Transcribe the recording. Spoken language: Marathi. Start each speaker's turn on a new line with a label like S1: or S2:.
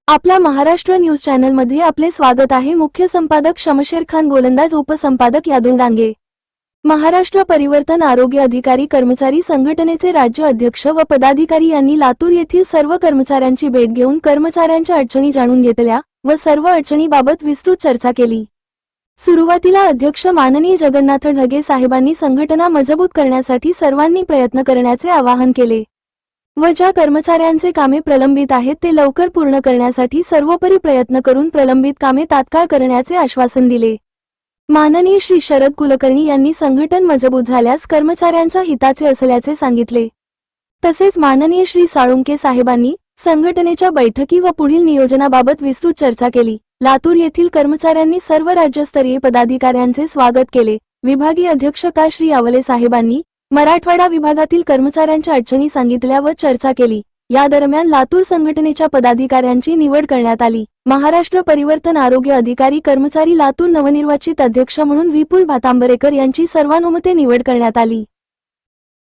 S1: आपला महाराष्ट्र न्यूज चॅनल मध्ये आपले स्वागत आहे। मुख्य संपादक शमशेर खान, गोलंदाज उपसंपादक यादुल डांगे। महाराष्ट्र परिवर्तन आरोग्य अधिकारी कर्मचारी संघटनेचे राज्य अध्यक्ष व पदाधिकारी यांनी लातूर येथील सर्व कर्मचाऱ्यांची भेट घेऊन कर्मचाऱ्यांच्या अडचणी जाणून घेतल्या व सर्व अडचणीबाबत विस्तृत चर्चा केली। सुरुवातीला अध्यक्ष माननीय जगन्नाथ ढगे साहेबांनी संघटना मजबूत करण्यासाठी सर्वांनी प्रयत्न करण्याचे आवाहन केले व ज्या कर्मचाऱ्यांचे कामे प्रलंबित आहेत ते लवकर पूर्ण करण्यासाठी सर्वोपरी प्रयत्न करून प्रलंबित कामे तात्काळ करण्याचे आश्वासन दिले। माननीय श्री शरद कुलकर्णी यांनी संघटन मजबूत झाल्यास कर्मचाऱ्यांच्या हिताचे असल्याचे सांगितले। तसेच माननीय श्री साळुंके साहेबांनी संघटनेच्या बैठकी व पुढील नियोजनाबाबत विस्तृत चर्चा केली। लातूर येथील कर्मचाऱ्यांनी सर्व राज्यस्तरीय पदाधिकाऱ्यांचे स्वागत केले। विभागीय अध्यक्ष श्री आवले साहेबांनी मराठवाडा विभागातील कर्मचाऱ्यांच्या अडचणी सांगितल्या व चर्चा केली। या दरम्यान लातूर संघटनेच्या पदाधिकाऱ्यांची निवड करण्यात आली। महाराष्ट्र परिवर्तन आरोग्य अधिकारी कर्मचारी लातूर नवनिर्वाचित अध्यक्ष म्हणून विपुल भातांबरेकर यांची सर्वानुमते निवड करण्यात आली।